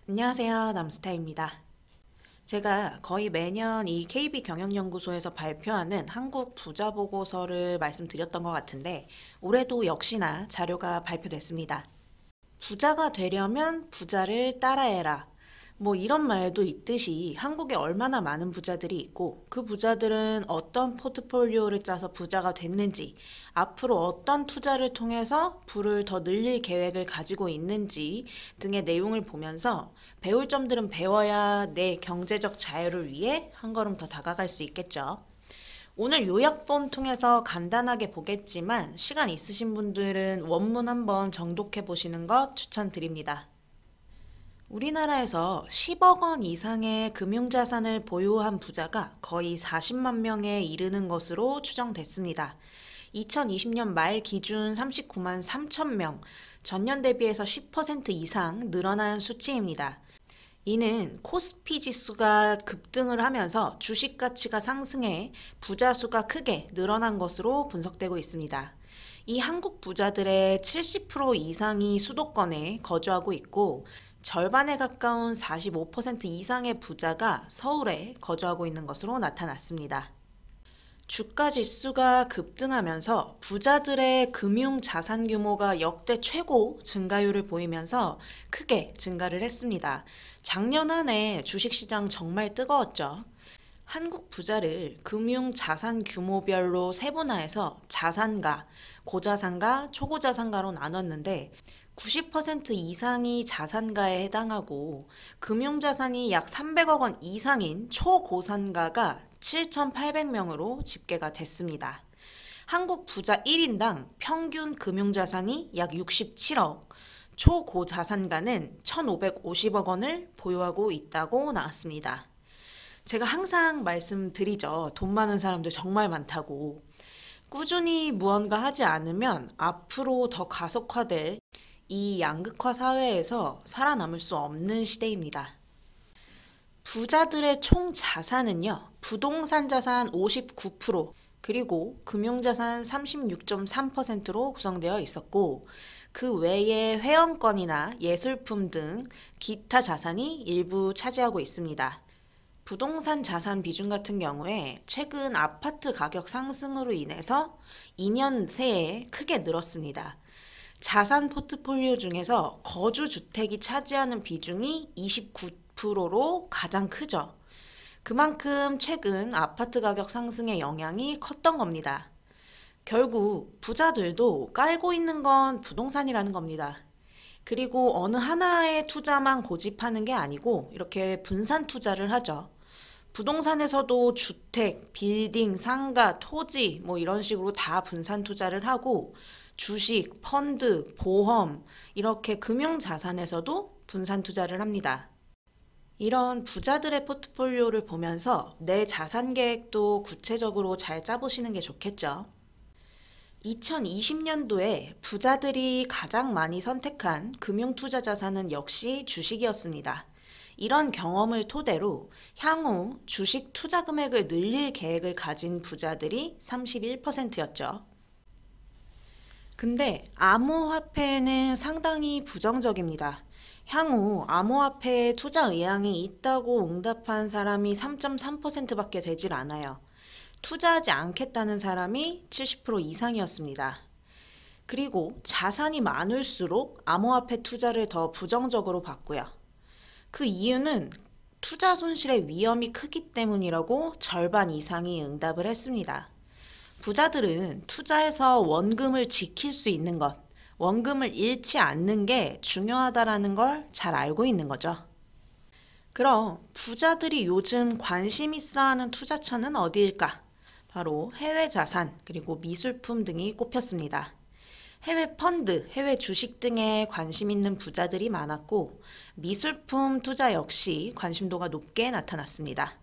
안녕하세요. 남스타입니다. 제가 거의 매년 이 KB경영연구소에서 발표하는 한국 부자 보고서를 말씀드렸던 것 같은데 올해도 역시나 자료가 발표됐습니다. 부자가 되려면 부자를 따라해라. 뭐 이런 말도 있듯이 한국에 얼마나 많은 부자들이 있고 그 부자들은 어떤 포트폴리오를 짜서 부자가 됐는지, 앞으로 어떤 투자를 통해서 부를 더 늘릴 계획을 가지고 있는지 등의 내용을 보면서 배울 점들은 배워야 내 경제적 자유를 위해 한 걸음 더 다가갈 수 있겠죠. 오늘 요약본 통해서 간단하게 보겠지만 시간 있으신 분들은 원문 한번 정독해 보시는 것 추천드립니다. 우리나라에서 10억 원 이상의 금융자산을 보유한 부자가 거의 40만 명에 이르는 것으로 추정됐습니다. 2020년 말 기준 39만 3천 명, 전년 대비해서 10% 이상 늘어난 수치입니다. 이는 코스피 지수가 급등을 하면서 주식 가치가 상승해 부자 수가 크게 늘어난 것으로 분석되고 있습니다. 이 한국 부자들의 70% 이상이 수도권에 거주하고 있고 절반에 가까운 45% 이상의 부자가 서울에 거주하고 있는 것으로 나타났습니다. 주가 지수가 급등하면서 부자들의 금융 자산 규모가 역대 최고 증가율을 보이면서 크게 증가를 했습니다. 작년 한 해 주식시장 정말 뜨거웠죠. 한국 부자를 금융 자산 규모별로 세분화해서 자산가, 고자산가, 초고자산가로 나눴는데 90% 이상이 자산가에 해당하고 금융자산이 약 300억 원 이상인 초고산가가 7,800명으로 집계가 됐습니다. 한국 부자 1인당 평균 금융자산이 약 67억, 초고자산가는 1,550억 원을 보유하고 있다고 나왔습니다. 제가 항상 말씀드리죠. 돈 많은 사람들 정말 많다고. 꾸준히 무언가 하지 않으면 앞으로 더 가속화될 이 양극화 사회에서 살아남을 수 없는 시대입니다. 부자들의 총 자산은요, 부동산 자산 59%, 그리고 금융자산 36.3%로 구성되어 있었고, 그 외에 회원권이나 예술품 등 기타 자산이 일부 차지하고 있습니다. 부동산 자산 비중 같은 경우에 최근 아파트 가격 상승으로 인해서 2년 새에 크게 늘었습니다. 자산 포트폴리오 중에서 거주주택이 차지하는 비중이 29%로 가장 크죠. 그만큼 최근 아파트 가격 상승의 영향이 컸던 겁니다. 결국 부자들도 깔고 있는 건 부동산이라는 겁니다. 그리고 어느 하나의 투자만 고집하는 게 아니고 이렇게 분산 투자를 하죠. 부동산에서도 주택, 빌딩, 상가, 토지 뭐 이런 식으로 다 분산 투자를 하고 주식, 펀드, 보험 이렇게 금융자산에서도 분산 투자를 합니다. 이런 부자들의 포트폴리오를 보면서 내 자산 계획도 구체적으로 잘 짜보시는 게 좋겠죠. 2020년도에 부자들이 가장 많이 선택한 금융투자 자산은 역시 주식이었습니다. 이런 경험을 토대로 향후 주식 투자 금액을 늘릴 계획을 가진 부자들이 31%였죠. 근데 암호화폐는 상당히 부정적입니다. 향후 암호화폐에 투자 의향이 있다고 응답한 사람이 3.3%밖에 되질 않아요. 투자하지 않겠다는 사람이 70% 이상이었습니다. 그리고 자산이 많을수록 암호화폐 투자를 더 부정적으로 봤고요. 그 이유는 투자 손실의 위험이 크기 때문이라고 절반 이상이 응답을 했습니다. 부자들은 투자해서 원금을 지킬 수 있는 것, 원금을 잃지 않는 게 중요하다라는 걸 잘 알고 있는 거죠. 그럼 부자들이 요즘 관심 있어 하는 투자처는 어디일까? 바로 해외 자산, 그리고 미술품 등이 꼽혔습니다. 해외 펀드, 해외 주식 등에 관심 있는 부자들이 많았고 미술품 투자 역시 관심도가 높게 나타났습니다.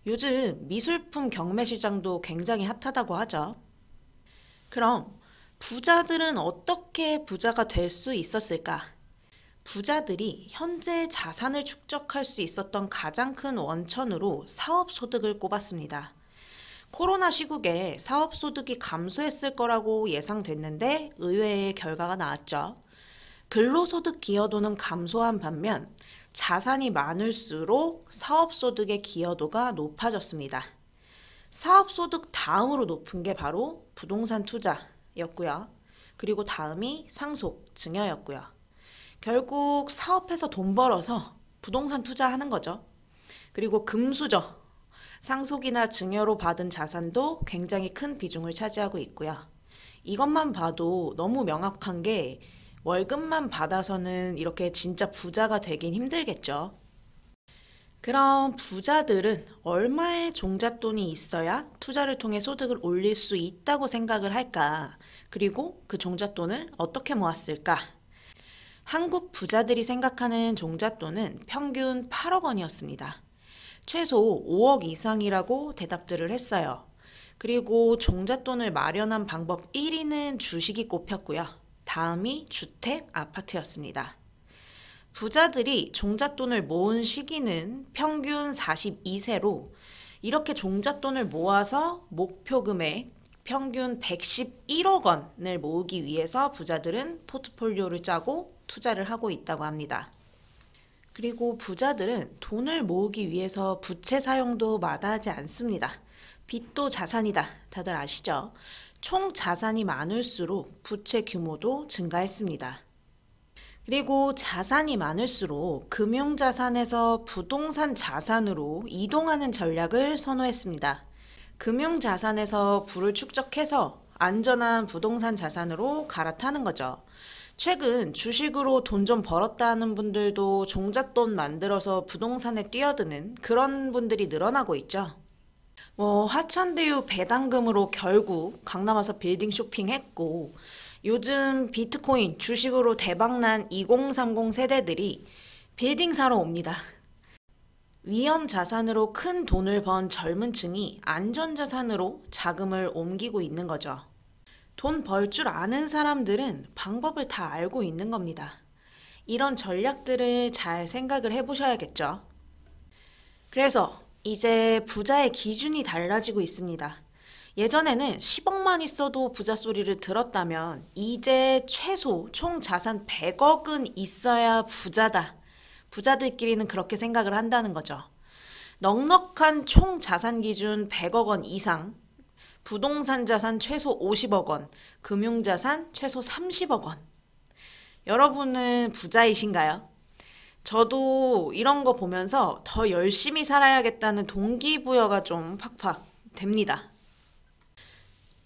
요즘 미술품 경매 시장도 굉장히 핫하다고 하죠. 그럼 부자들은 어떻게 부자가 될 수 있었을까? 부자들이 현재 자산을 축적할 수 있었던 가장 큰 원천으로 사업소득을 꼽았습니다. 코로나 시국에 사업소득이 감소했을 거라고 예상됐는데 의외의 결과가 나왔죠. 근로소득 기여도는 감소한 반면 자산이 많을수록 사업소득의 기여도가 높아졌습니다. 사업소득 다음으로 높은 게 바로 부동산 투자였고요. 그리고 다음이 상속, 증여였고요. 결국 사업해서 돈 벌어서 부동산 투자하는 거죠. 그리고 금수저, 상속이나 증여로 받은 자산도 굉장히 큰 비중을 차지하고 있고요. 이것만 봐도 너무 명확한 게 월급만 받아서는 이렇게 진짜 부자가 되긴 힘들겠죠. 그럼 부자들은 얼마의 종잣돈이 있어야 투자를 통해 소득을 올릴 수 있다고 생각을 할까? 그리고 그 종잣돈을 어떻게 모았을까? 한국 부자들이 생각하는 종잣돈은 평균 8억 원이었습니다. 최소 5억 이상이라고 대답들을 했어요. 그리고 종잣돈을 마련한 방법 1위는 주식이 꼽혔고요. 다음이 주택, 아파트였습니다. 부자들이 종잣돈을 모은 시기는 평균 42세로 이렇게 종잣돈을 모아서 목표 금액 평균 111억 원을 모으기 위해서 부자들은 포트폴리오를 짜고 투자를 하고 있다고 합니다. 그리고 부자들은 돈을 모으기 위해서 부채 사용도 마다하지 않습니다. 빚도 자산이다. 다들 아시죠? 총 자산이 많을수록 부채 규모도 증가했습니다. 그리고 자산이 많을수록 금융자산에서 부동산 자산으로 이동하는 전략을 선호했습니다. 금융자산에서 부를 축적해서 안전한 부동산 자산으로 갈아타는 거죠. 최근 주식으로 돈 좀 벌었다는 분들도 종잣돈 만들어서 부동산에 뛰어드는 그런 분들이 늘어나고 있죠. 화천대유 배당금으로 결국 강남 와서 빌딩 쇼핑했고 요즘 비트코인 주식으로 대박난 2030 세대들이 빌딩 사러 옵니다. 위험 자산으로 큰 돈을 번 젊은 층이 안전 자산으로 자금을 옮기고 있는 거죠. 돈 벌 줄 아는 사람들은 방법을 다 알고 있는 겁니다. 이런 전략들을 잘 생각을 해보셔야겠죠. 그래서 이제 부자의 기준이 달라지고 있습니다. 예전에는 10억만 있어도 부자 소리를 들었다면 이제 최소 총 자산 100억은 있어야 부자다. 부자들끼리는 그렇게 생각을 한다는 거죠. 넉넉한 총 자산 기준 100억 원 이상, 부동산 자산 최소 50억 원, 금융자산 최소 30억 원. 여러분은 부자이신가요? 저도 이런 거 보면서 더 열심히 살아야겠다는 동기부여가 좀 팍팍 됩니다.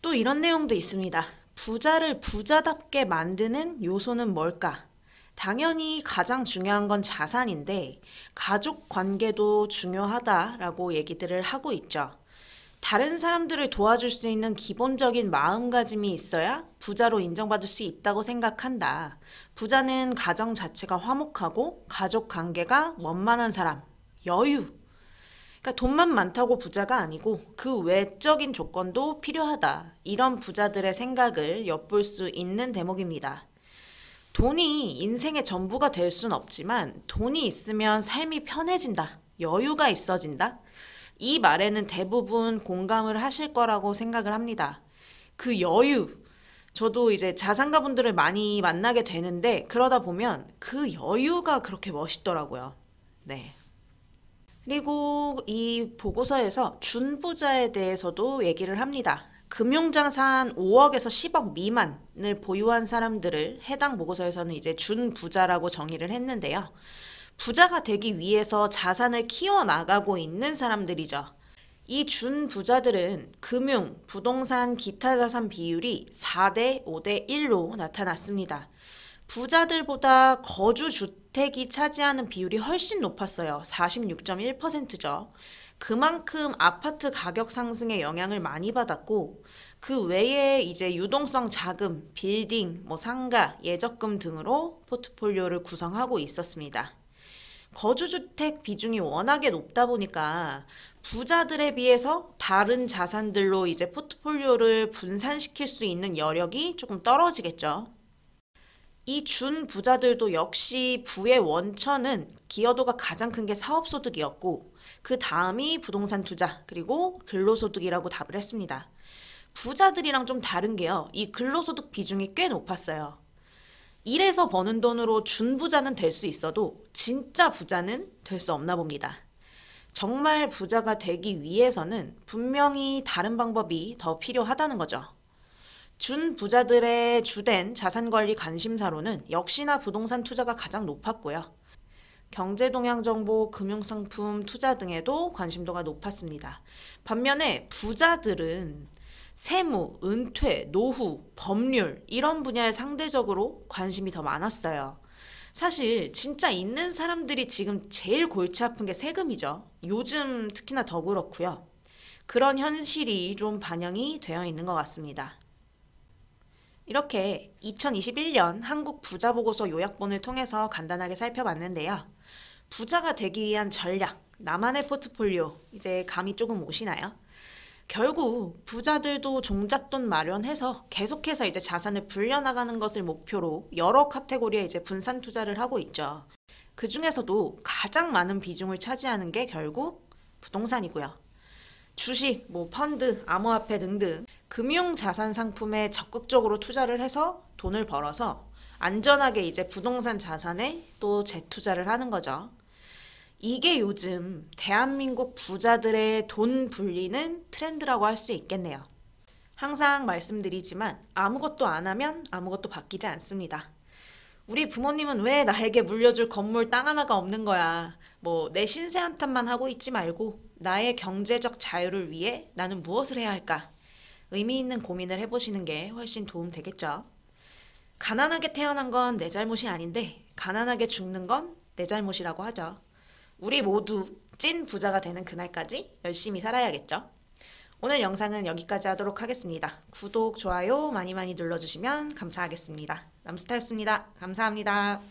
또 이런 내용도 있습니다. 부자를 부자답게 만드는 요소는 뭘까? 당연히 가장 중요한 건 자산인데 가족 관계도 중요하다라고 얘기들을 하고 있죠. 다른 사람들을 도와줄 수 있는 기본적인 마음가짐이 있어야 부자로 인정받을 수 있다고 생각한다. 부자는 가정 자체가 화목하고 가족 관계가 원만한 사람, 여유. 그러니까 돈만 많다고 부자가 아니고 그 외적인 조건도 필요하다. 이런 부자들의 생각을 엿볼 수 있는 대목입니다. 돈이 인생의 전부가 될 순 없지만 돈이 있으면 삶이 편해진다. 여유가 있어진다. 이 말에는 대부분 공감을 하실 거라고 생각을 합니다. 그 여유, 저도 이제 자산가분들을 많이 만나게 되는데 그러다 보면 그 여유가 그렇게 멋있더라고요. 네. 그리고 이 보고서에서 준부자에 대해서도 얘기를 합니다. 금융자산 5억에서 10억 미만을 보유한 사람들을 해당 보고서에서는 이제 준부자라고 정의를 했는데요. 부자가 되기 위해서 자산을 키워나가고 있는 사람들이죠. 이 준부자들은 금융, 부동산, 기타 자산 비율이 4대 5대 1로 나타났습니다. 부자들보다 거주주택이 차지하는 비율이 훨씬 높았어요. 46.1%죠. 그만큼 아파트 가격 상승의 영향을 많이 받았고 그 외에 이제 유동성 자금, 빌딩, 상가, 예적금 등으로 포트폴리오를 구성하고 있었습니다. 거주주택 비중이 워낙에 높다 보니까 부자들에 비해서 다른 자산들로 이제 포트폴리오를 분산시킬 수 있는 여력이 조금 떨어지겠죠. 이 준부자들도 역시 부의 원천은 기여도가 가장 큰 게 사업소득이었고 그 다음이 부동산 투자 그리고 근로소득이라고 답을 했습니다. 부자들이랑 좀 다른 게요. 이 근로소득 비중이 꽤 높았어요. 일해서 버는 돈으로 준부자는 될 수 있어도 진짜 부자는 될 수 없나 봅니다. 정말 부자가 되기 위해서는 분명히 다른 방법이 더 필요하다는 거죠. 준부자들의 주된 자산관리 관심사로는 역시나 부동산 투자가 가장 높았고요. 경제동향정보, 금융상품 투자 등에도 관심도가 높았습니다. 반면에 부자들은 세무, 은퇴, 노후, 법률 이런 분야에 상대적으로 관심이 더 많았어요. 사실 진짜 있는 사람들이 지금 제일 골치 아픈 게 세금이죠. 요즘 특히나 더 그렇고요. 그런 현실이 좀 반영이 되어 있는 것 같습니다. 이렇게 2021년 한국 부자 보고서 요약본을 통해서 간단하게 살펴봤는데요. 부자가 되기 위한 전략, 나만의 포트폴리오, 이제 감이 조금 오시나요? 결국 부자들도 종잣돈 마련해서 계속해서 이제 자산을 불려나가는 것을 목표로 여러 카테고리에 이제 분산 투자를 하고 있죠. 그 중에서도 가장 많은 비중을 차지하는 게 결국 부동산이고요. 주식, 펀드, 암호화폐 등등 금융 자산 상품에 적극적으로 투자를 해서 돈을 벌어서 안전하게 이제 부동산 자산에 또 재투자를 하는 거죠. 이게 요즘 대한민국 부자들의 돈 불리는 트렌드라고 할 수 있겠네요. 항상 말씀드리지만 아무것도 안 하면 아무것도 바뀌지 않습니다. 우리 부모님은 왜 나에게 물려줄 건물 땅 하나가 없는 거야. 내 신세 한탄만 하고 있지 말고 나의 경제적 자유를 위해 나는 무엇을 해야 할까? 의미 있는 고민을 해보시는 게 훨씬 도움 되겠죠. 가난하게 태어난 건 내 잘못이 아닌데 가난하게 죽는 건 내 잘못이라고 하죠. 우리 모두 찐 부자가 되는 그날까지 열심히 살아야겠죠. 오늘 영상은 여기까지 하도록 하겠습니다. 구독, 좋아요 많이 많이 눌러주시면 감사하겠습니다. 남스타였습니다. 감사합니다.